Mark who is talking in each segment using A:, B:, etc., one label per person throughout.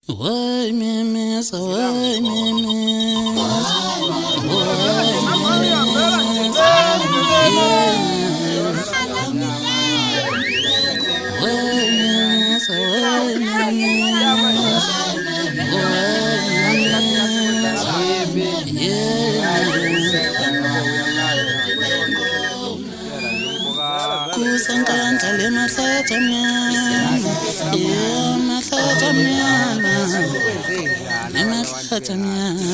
A: Why memes, why memes, kusankandla le mahlathi amnyama, yeah, mahlathi amnyama, mahlathi amnyama,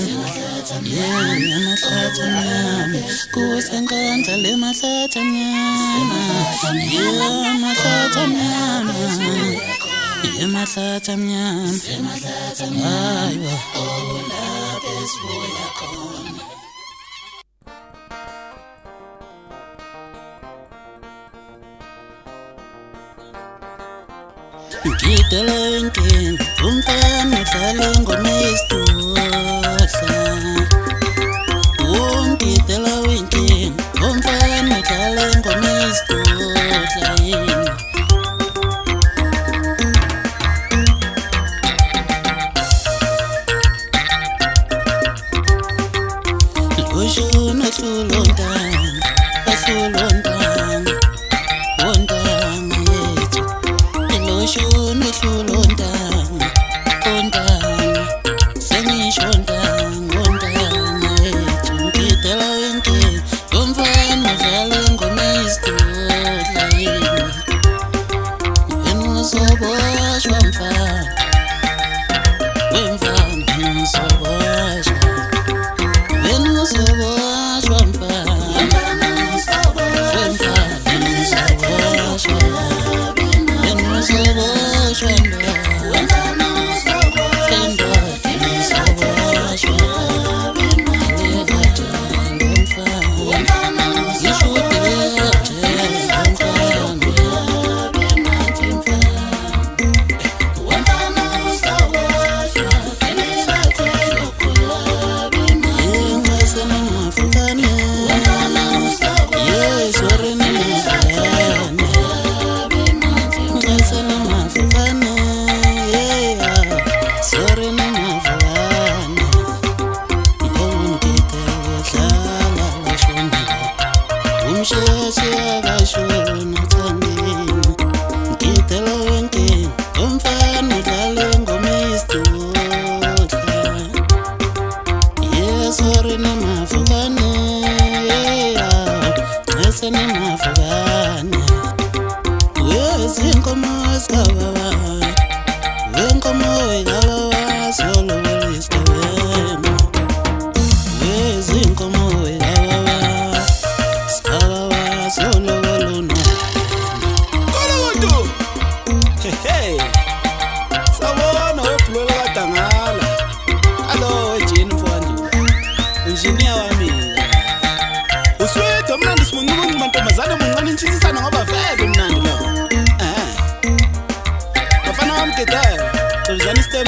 A: yeah, mahlathi amnyama, kusankandla le mahlathi amnyama, yeah, mahlathi amnyama, yeah, mahlathi amnyama, hayiwa lapho esibuya khona. Ngidala inkinga, umfana udlala ingoma yesidohla. Ngidala inkinga, umfana udlala ingoma yesidohla yini. Lushuna hlulondana, ahlulondana, wondana yethu. Lushuna hlulondana, ondana, sengishondana, ondana yethu. Ngidala inkinga, umfana udlala ingoma yesidohla yini. Wena uzoboshwa mfana, wemfana uzoboshwa. Wena uzoboshwa mfana, wemfana uzoboshwa.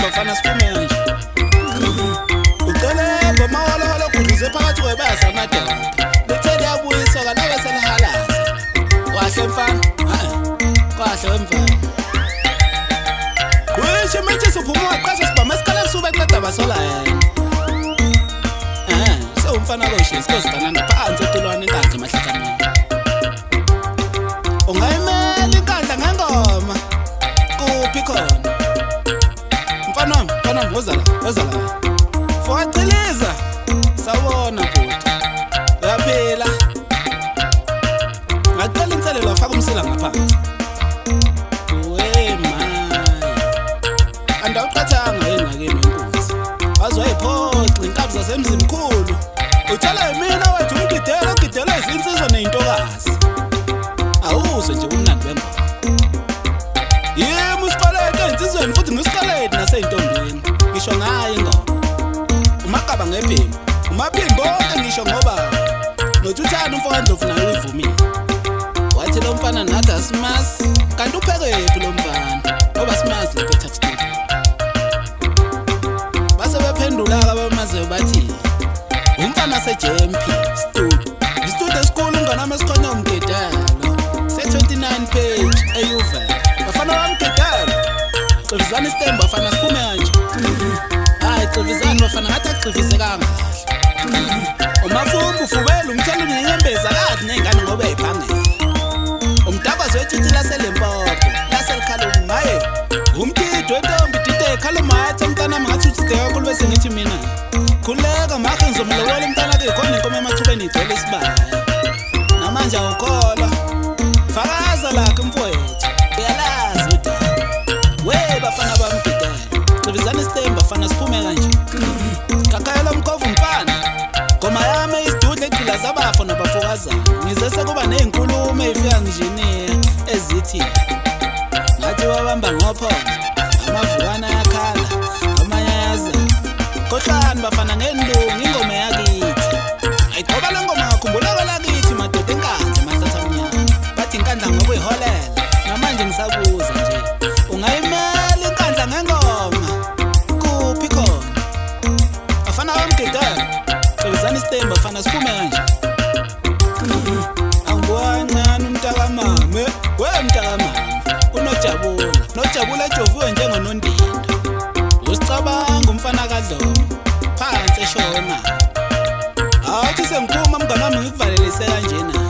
A: Bafana siphume nje ucele ngoma holo kuduze phakathi kwebasa amadoda lethele yabuyiswa kanabe senihalaza wahle mfana kahle wemfana kwishe manje siphuma waqasha sibama isikhala sube qeda basola yena so umfana koshe sikozigana phansi etulwane inkandla emahlathani ungayimela inkandla ngengoma kuphi khona Mfana wozala Fuatiliza sawona bhuti uyaphila ngacela inselelo afaka umsila ngaphansi wema andawuqathanga engakeni wenkunzi wazoyiphoxa inkabi zasemzimkhulu utshela yimina wethu ugidela izinsizwa neintokazi awuzwe nje umnandi wengoma yimi usikolete insizweni futhi ngisikolete naseyintombini ngisho ngayo ingoma umaqaba ngephimbo umaphimbo ngisho ngoba noThuthana umfowandlovu naye uyivumile wathi lo mfana nathi asimasi kanti uphekephi lo mfana ngoba simazi lapha eTax Studio base bephendula abamaze bathi umfana seJMP Studio istudio esikhulu nganami esikhona umgedelo se29 page eyuve bafana bamgedelo xizana istemba bafana siphume kanje kahle umafumbu ufubela umthelo nenyembezi akazi nezingane ngoba ephangela umdakwazi wetshitshi laseLimpopo laselikhaloni maye umtidwe entombi dide ekhalumathe umntanami ngathi uthide kakhulu bese ngithi mina khuleka makhe ngizomlobola umntana-ke khona inkomo emathubeni igcwele isibaya namanje awukholwa fakaza lakho mfowethu uyalazi udaba we bafana bamgidela cibizana isitembu bafana siphume kanje kakayela mkhovu mfana ngoma yami isidudle egqilaza abafo nabafokazana ngize sekuba ney'nkulumo ey'fika ngijiniya ezithi ngathi wabamba ngophona amavukana ayakhala amanye ayazela khohlani bafana ngendungu ingoma yakithi ayigcoba le ngoma ngakhumbula lakithi madoda enkandla mathatha mnyama bathi inkandla ngokuyiholela namanje ngisakuza nje ungayimela inkandla ngengoma kuphi khona bafana bamgidela cebizana isitembu bafana siphume kanje angibona umntakamame wemntakamame unojabula ejoviwe njengonondindo usicabanga umfana kaDlomo phansi eshona awuthi sengiphuma mngani wami ngikuvalelise kanjena